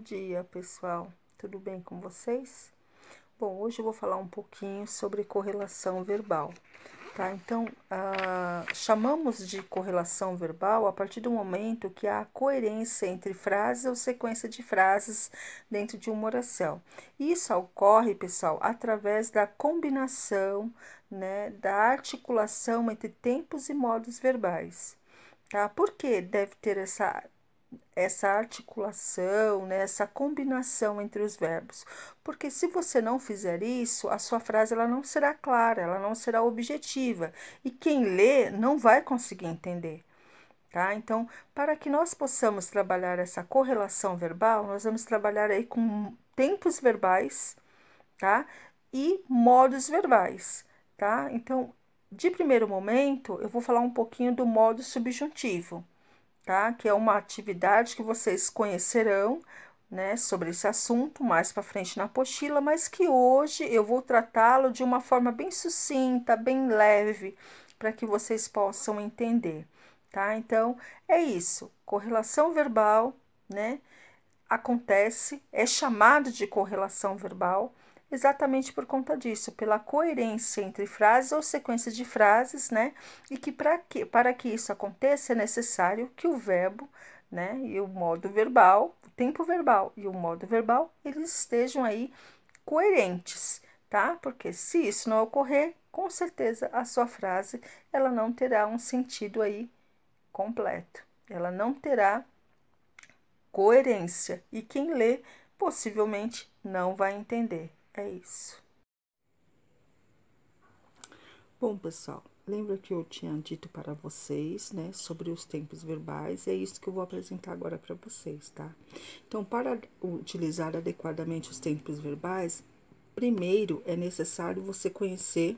dia, pessoal. Tudo bem com vocês? Bom, hoje eu vou falar um pouquinho sobre correlação verbal, tá? Então, chamamos de correlação verbal a partir do momento que há coerência entre frases ou sequência de frases dentro de uma oração. Isso ocorre, pessoal, através da combinação, né, da articulação entre tempos e modos verbais, tá? Por que deve ter essa articulação, né, essa combinação entre os verbos? Porque se você não fizer isso, a sua frase ela não será clara, ela não será objetiva, e quem lê não vai conseguir entender, tá? Então, para que nós possamos trabalhar essa correlação verbal, nós vamos trabalhar aí com tempos verbais, tá? E modos verbais, tá? Então, de primeiro momento, eu vou falar um pouquinho do modo subjuntivo, tá? Que é uma atividade que vocês conhecerão, né, sobre esse assunto mais para frente na apostila, mas que hoje eu vou tratá-lo de uma forma bem sucinta, bem leve, para que vocês possam entender, tá? Então, é isso. Correlação verbal, né? Acontece, é chamado de correlação verbal, exatamente por conta disso, pela coerência entre frases ou sequências de frases, né? E que para que isso aconteça é necessário que o verbo, né, e o modo verbal, o tempo verbal e o modo verbal, eles estejam aí coerentes, tá? Porque se isso não ocorrer, com certeza a sua frase ela não terá um sentido aí completo. Ela não terá coerência e quem lê possivelmente não vai entender. É isso. Bom, pessoal, lembra que eu tinha dito para vocês, né, sobre os tempos verbais? É isso que eu vou apresentar agora para vocês, tá? Então, para utilizar adequadamente os tempos verbais, primeiro é necessário você conhecer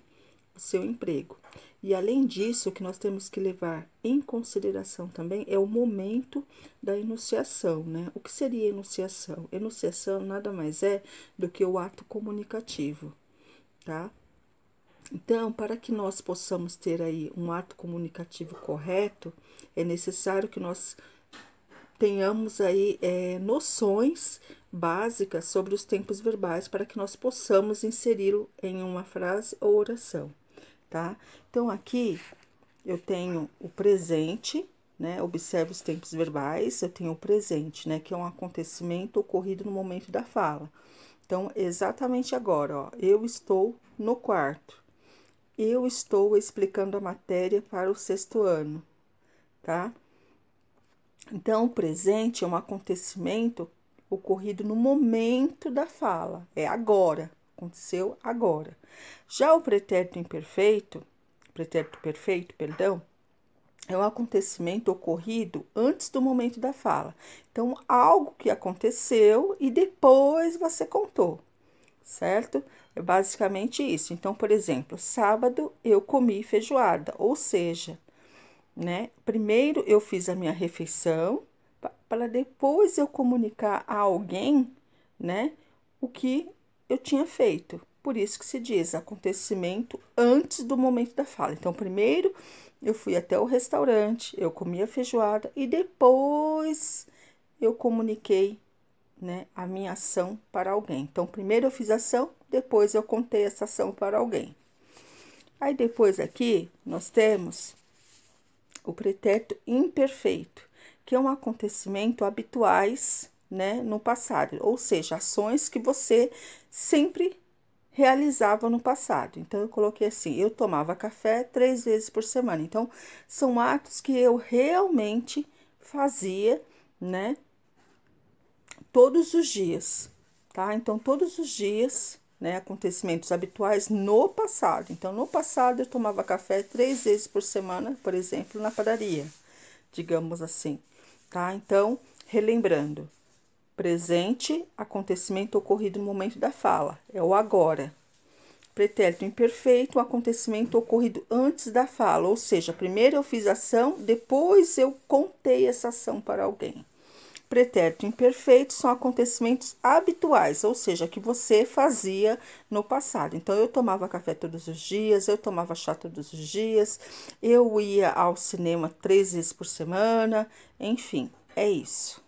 o seu emprego. E além disso, o que nós temos que levar em consideração também é o momento da enunciação, né? O que seria enunciação? Enunciação nada mais é do que o ato comunicativo, tá? Então, para que nós possamos ter aí um ato comunicativo correto, é necessário que nós tenhamos aí noções básicas sobre os tempos verbais para que nós possamos inseri-lo em uma frase ou oração, tá? Então, aqui eu tenho o presente, né? Observe os tempos verbais, eu tenho o presente, né? Que é um acontecimento ocorrido no momento da fala. Então, exatamente agora, ó, eu estou no quarto. Eu estou explicando a matéria para o 6º ano, tá? Então, o presente é um acontecimento ocorrido no momento da fala, é agora, aconteceu agora. Já o pretérito imperfeito, pretérito perfeito, perdão, é um acontecimento ocorrido antes do momento da fala. Então, algo que aconteceu e depois você contou, certo? É basicamente isso. Então, por exemplo, sábado eu comi feijoada, ou seja, né? Primeiro eu fiz a minha refeição para depois eu comunicar a alguém, né, o que eu tinha feito. Por isso que se diz acontecimento antes do momento da fala. Então, primeiro eu fui até o restaurante, eu comi a feijoada e depois eu comuniquei, né, a minha ação para alguém. Então, primeiro eu fiz a ação, depois eu contei essa ação para alguém. Aí depois aqui nós temos o pretérito imperfeito, que é um acontecimento habituais, né, no passado, ou seja, ações que você sempre realizava no passado. Então, eu coloquei assim, eu tomava café 3 vezes por semana. Então, são atos que eu realmente fazia, né, todos os dias, tá? Então, todos os dias, né, acontecimentos habituais no passado. Então, no passado, eu tomava café 3 vezes por semana, por exemplo, na padaria, digamos assim, tá? Então, relembrando, presente, acontecimento ocorrido no momento da fala, é o agora. Pretérito imperfeito, um acontecimento ocorrido antes da fala, ou seja, primeiro eu fiz ação, depois eu contei essa ação para alguém. Pretérito imperfeito são acontecimentos habituais, ou seja, que você fazia no passado. Então, eu tomava café todos os dias, eu tomava chá todos os dias, eu ia ao cinema 3 vezes por semana, enfim, é isso.